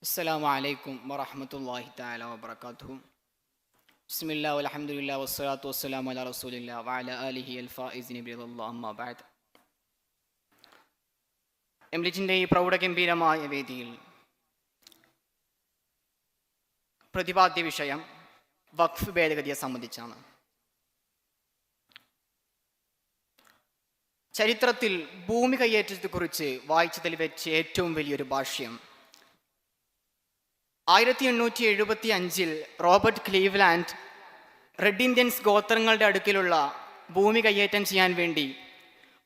അസ്സലാമു അലൈക്കും വറഹ്മത്തുള്ളാഹി തആല വബറകാതുഹു. ബിസ്മില്ലാഹി വൽഹംദുലില്ലാഹി വസ്സലാത്തു വസ്സലാമു അലാ റസൂലില്ലാഹി വഅലാ ആലിഹി അൽ ഫായിസിനി ബിറളില്ലാഹി അമ്മാ ബഅദ്. എംലിറ്റിൻ്റെ ഈ പ്രൗഢഗംഭീരമായ വേദിയിൽ പ്രതിപാദ്യ വിഷയം വഖഫ് ഭേദഗതിയെ സംബന്ധിച്ചാണ്. ചരിത്രത്തിൽ ഭൂമി കയ്യേറ്റത്തെക്കുറിച്ച് വായിച്ചതിൽ വെച്ച് ഏറ്റവും വലിയൊരു ഭാഷ്യം 1875 റോബർട്ട് ക്ലീവ്ലാൻഡ് റെഡ് ഇന്ത്യൻസ് ഗോത്രങ്ങളുടെ അടുക്കിലുള്ള ഭൂമി കയ്യേറ്റം ചെയ്യാൻ വേണ്ടി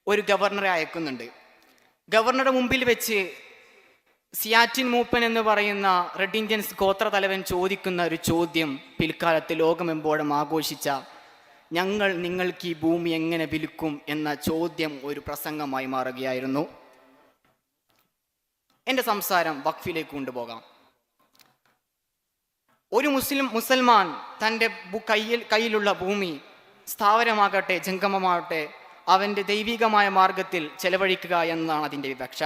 ഒരു ഗവർണറെ അയക്കുന്നുണ്ട്. ഗവർണറുടെ മുമ്പിൽ വെച്ച് സിയാറ്റിൻ മൂപ്പൻ എന്ന് പറയുന്ന റെഡ് ഇന്ത്യൻസ് ഗോത്ര തലവൻ ചോദിക്കുന്ന ഒരു ചോദ്യം പിൽക്കാലത്ത് ലോകമെമ്പോഴും ആഘോഷിച്ച ഞങ്ങൾ നിങ്ങൾക്ക് ഈ ഭൂമി എങ്ങനെ വിൽക്കും എന്ന ചോദ്യം ഒരു പ്രസംഗമായി മാറുകയായിരുന്നു. എൻ്റെ സംസാരം വഖഫിലേക്ക് കൊണ്ടുപോകാം. ഒരു മുസൽമാൻ തൻ്റെ കയ്യിലുള്ള ഭൂമി സ്ഥാവരമാകട്ടെ ജംഗമമാകട്ടെ അവൻ്റെ ദൈവികമായ മാർഗത്തിൽ ചെലവഴിക്കുക എന്നതാണ് അതിൻ്റെ വിവക്ഷ.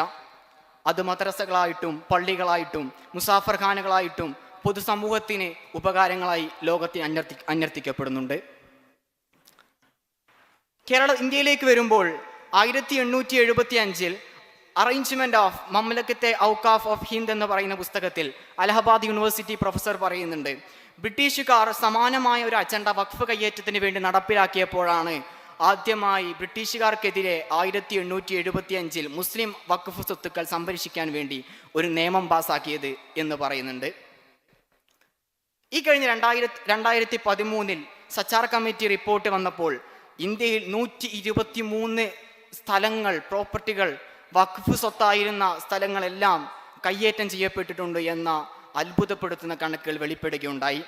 അത് മദ്രസകളായിട്ടും പള്ളികളായിട്ടും മുസാഫർ ഖാനകളായിട്ടും പൊതുസമൂഹത്തിന് ഉപകാരങ്ങളായി ലോകത്തിന് അന്വർത്ഥിക്കപ്പെടുന്നുണ്ട്. ഇന്ത്യയിലേക്ക് വരുമ്പോൾ 1875 അറേഞ്ച്മെന്റ് ഓഫ് മംലക്കത്തെ ഔക്കാഫ് ഓഫ് ഹിന്ദ് എന്ന് പറയുന്ന പുസ്തകത്തിൽ അലഹബാദ് യൂണിവേഴ്സിറ്റി പ്രൊഫസർ പറയുന്നുണ്ട്, ബ്രിട്ടീഷുകാർ സമാനമായ ഒരു അജണ്ട വഖഫ് കയ്യേറ്റത്തിന് വേണ്ടി നടപ്പിലാക്കിയപ്പോഴാണ് ആദ്യമായി ബ്രിട്ടീഷുകാർക്കെതിരെ 1875 മുസ്ലിം വഖഫ് സ്വത്തുക്കൾ സംരക്ഷിക്കാൻ വേണ്ടി ഒരു നിയമം പാസാക്കിയത് എന്ന് പറയുന്നുണ്ട്. ഈ കഴിഞ്ഞ 2013 സച്ചാർ കമ്മിറ്റി റിപ്പോർട്ട് വന്നപ്പോൾ ഇന്ത്യയിൽ 123 സ്ഥലങ്ങൾ, പ്രോപ്പർട്ടികൾ, വഖഫ് സ്വത്തായിരുന്ന സ്ഥലങ്ങളെല്ലാം കയ്യേറ്റം ചെയ്യപ്പെട്ടിട്ടുണ്ട് എന്ന അത്ഭുതപ്പെടുത്തുന്ന കണക്കുകൾ വെളിപ്പെടുകയുണ്ടായി.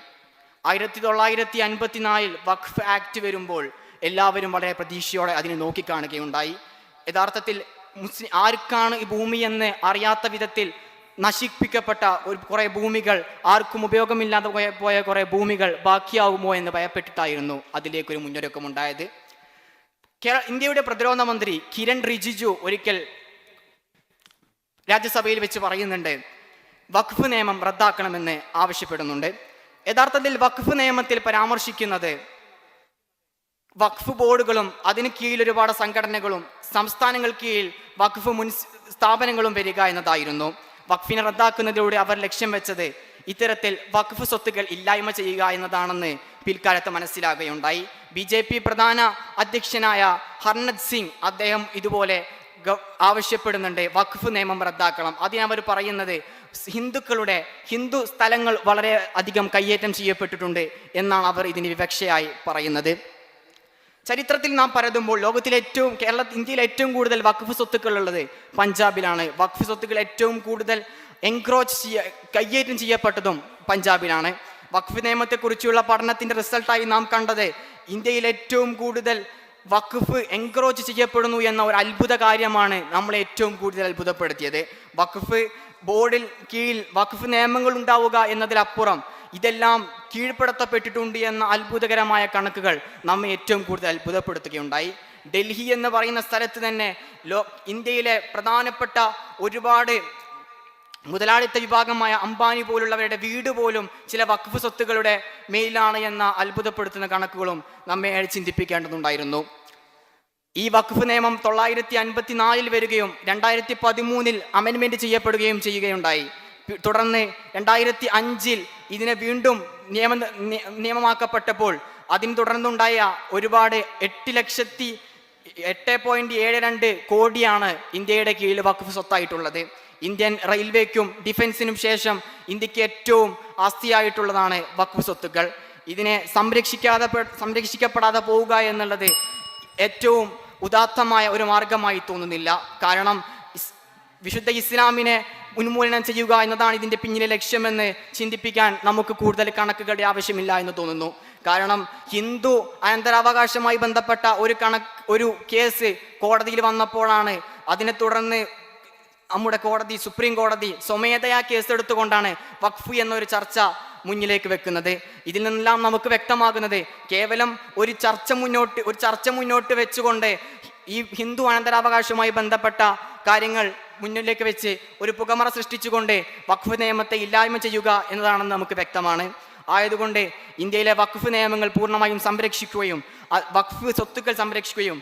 1954 വഖഫ് ആക്ട് വരുമ്പോൾ എല്ലാവരും വളരെ പ്രതീക്ഷയോടെ അതിനെ നോക്കിക്കാണുകയുണ്ടായി. യഥാർത്ഥത്തിൽ ആർക്കാണ് ഈ ഭൂമി എന്ന് അറിയാത്ത വിധത്തിൽ നശിപ്പിക്കപ്പെട്ട കുറേ ഭൂമികൾ, ആർക്കും ഉപയോഗമില്ലാതെ പോയ കുറേ ഭൂമികൾ ബാക്കിയാവുമോ എന്ന് ഭയപ്പെട്ടിട്ടായിരുന്നു അതിലേക്കൊരു മുന്നൊരുക്കമുണ്ടായത്. ഇന്ത്യയുടെ പ്രതിരോധ മന്ത്രി കിരൺ റിജിജു ഒരിക്കൽ രാജ്യസഭയിൽ വെച്ച് പറയുന്നുണ്ട്, വഖഫ് നിയമം റദ്ദാക്കണമെന്ന് ആവശ്യപ്പെടുന്നുണ്ട്. യഥാർത്ഥത്തിൽ വഖഫ് നിയമത്തിൽ പരാമർശിക്കുന്നത് വഖഫ് ബോർഡുകളും അതിന് കീഴിൽ ഒരുപാട് സംഘടനകളും സംസ്ഥാനങ്ങൾക്ക് കീഴിൽ വഖഫ് സ്ഥാപനങ്ങളും വരിക എന്നതായിരുന്നു. വഖഫിനെ റദ്ദാക്കുന്നതിലൂടെ അവർ ലക്ഷ്യം വെച്ചത് ഇത്തരത്തിൽ വഖഫ് സ്വത്തുക്കൾ ഇല്ലായ്മ ചെയ്യുക എന്നതാണെന്ന് പിൽക്കാലത്ത് മനസ്സിലാകുകയുണ്ടായി. BJP പ്രധാന അധ്യക്ഷനായ ഹർനത് സിംഗ് അദ്ദേഹം ഇതുപോലെ ആവശ്യപ്പെടുന്നുണ്ട്, വഖഫ് നിയമം റദ്ദാക്കണം. അതിനവർ പറയുന്നത് ഹിന്ദു സ്ഥലങ്ങൾ വളരെ അധികം കയ്യേറ്റം ചെയ്യപ്പെട്ടിട്ടുണ്ട് എന്നാണ് അവർ ഇതിന് വിവക്ഷയായി പറയുന്നത്. ചരിത്രത്തിൽ നാം പരതുമ്പോൾ ഇന്ത്യയിൽ ഏറ്റവും കൂടുതൽ വഖഫ് സ്വത്തുക്കൾ ഉള്ളത് പഞ്ചാബിലാണ്. വഖഫ് സ്വത്തുക്കൾ ഏറ്റവും കൂടുതൽ കയ്യേറ്റം ചെയ്യപ്പെട്ടതും പഞ്ചാബിലാണ്. വഖഫ് നിയമത്തെക്കുറിച്ചുള്ള പഠനത്തിന്റെ റിസൾട്ടായി നാം കണ്ടത് ഇന്ത്യയിൽ ഏറ്റവും കൂടുതൽ വഖഫ് എൻക്രോച്ച് ചെയ്യപ്പെടുന്നു എന്ന ഒരു അത്ഭുത കാര്യമാണ് നമ്മളെ ഏറ്റവും കൂടുതൽ അത്ഭുതപ്പെടുത്തിയത്. വഖഫ് ബോർഡിൽ കീഴിൽ വഖഫ് നിയമങ്ങൾ ഉണ്ടാവുക എന്നതിലപ്പുറം ഇതെല്ലാം കീഴ്പ്പെടുത്തപ്പെട്ടിട്ടുണ്ട് എന്ന അത്ഭുതകരമായ കണക്കുകൾ നമ്മെ ഏറ്റവും കൂടുതൽ അത്ഭുതപ്പെടുത്തുകയുണ്ടായി. ഡൽഹി എന്ന് പറയുന്ന സ്ഥലത്ത് തന്നെ ഇന്ത്യയിലെ പ്രധാനപ്പെട്ട ഒരുപാട് മുതലാളിത്ത വിഭാഗമായ അംബാനി പോലുള്ളവരുടെ വീട് പോലും ചില വഖഫ് സ്വത്തുക്കളുടെ മേലാണ് എന്ന അത്ഭുതപ്പെടുത്തുന്ന കണക്കുകളും നമ്മെ ചിന്തിപ്പിക്കേണ്ടതുണ്ടായിരുന്നു. ഈ വഖഫ് നിയമം 1954 വരികയും 2013 അമെൻമെന്റ് ചെയ്യപ്പെടുകയും ചെയ്യുകയുണ്ടായി. തുടർന്ന് 2005 ഇതിനെ വീണ്ടും നിയമമാക്കപ്പെട്ടപ്പോൾ അതിന് തുടർന്നുണ്ടായ ഒരുപാട് 8,08.72 കോടിയാണ് ഇന്ത്യയുടെ കീഴിൽ വഖഫ് സ്വത്തായിട്ടുള്ളത്. ഇന്ത്യൻ റെയിൽവേക്കും ഡിഫൻസിനും ശേഷം ഇന്ത്യക്ക് ഏറ്റവും ആസ്തിയായിട്ടുള്ളതാണ് വഖഫ് സ്വത്തുക്കൾ. ഇതിനെ സംരക്ഷിക്കപ്പെടാതെ പോവുക എന്നുള്ളത് ഏറ്റവും ഉദാത്തമായ ഒരു മാർഗമായി തോന്നുന്നില്ല. കാരണം വിശുദ്ധ ഇസ്ലാമിനെ ഉന്മൂലനം ചെയ്യുക എന്നതാണ് ഇതിൻ്റെ പിന്നിലെ ലക്ഷ്യമെന്ന് ചിന്തിപ്പിക്കാൻ നമുക്ക് കൂടുതൽ കണക്കുകളുടെ ആവശ്യമില്ല എന്ന് തോന്നുന്നു. കാരണം ഹിന്ദു അനന്തരാവകാശവുമായി ബന്ധപ്പെട്ട ഒരു കേസ് കോടതിയിൽ വന്നപ്പോഴാണ് അതിനെ തുടർന്ന് നമ്മുടെ സുപ്രീം കോടതി സ്വമേധയാ കേസെടുത്തുകൊണ്ടാണ് വഖഫ് എന്നൊരു ചർച്ച മുന്നിലേക്ക് വെക്കുന്നത്. ഇതിൽ നിന്നെല്ലാം നമുക്ക് വ്യക്തമാകുന്നത് കേവലം ഒരു ചർച്ച മുന്നോട്ട് വെച്ചുകൊണ്ട് ഈ ഹിന്ദു അനന്തരാവകാശവുമായി ബന്ധപ്പെട്ട കാര്യങ്ങൾ മുന്നിലേക്ക് വെച്ച് ഒരു പുകമറ സൃഷ്ടിച്ചുകൊണ്ട് വഖഫ് നിയമത്തെ ഇല്ലായ്മ ചെയ്യുക എന്നതാണെന്ന് നമുക്ക് വ്യക്തമാണ്. ആയതുകൊണ്ട് ഇന്ത്യയിലെ വഖഫ് നിയമങ്ങൾ പൂർണ്ണമായും സംരക്ഷിക്കുകയും വഖഫ് സ്വത്തുക്കൾ സംരക്ഷിക്കുകയും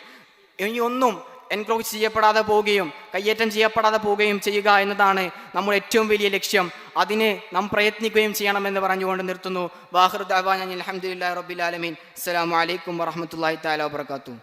ഇനി ഒന്നും എൻക്രോച്ച് ചെയ്യപ്പെടാതെ പോവുകയും കയ്യേറ്റം ചെയ്യപ്പെടാതെ പോവുകയും ചെയ്യുക എന്നതാണ് നമ്മുടെ ഏറ്റവും വലിയ ലക്ഷ്യം. അതിന് നാം പ്രയത്നിക്കുകയും ചെയ്യണമെന്ന് പറഞ്ഞുകൊണ്ട് നിർത്തുന്നു. വാഹിർ ദഅ്വാനാ അൽഹംദുലില്ലാഹി റബ്ബിൽ ആലമീൻ. അസ്സലാമു അലൈക്കും വറഹ്മത്തുള്ളാഹി തആല വബറകാതുഹു.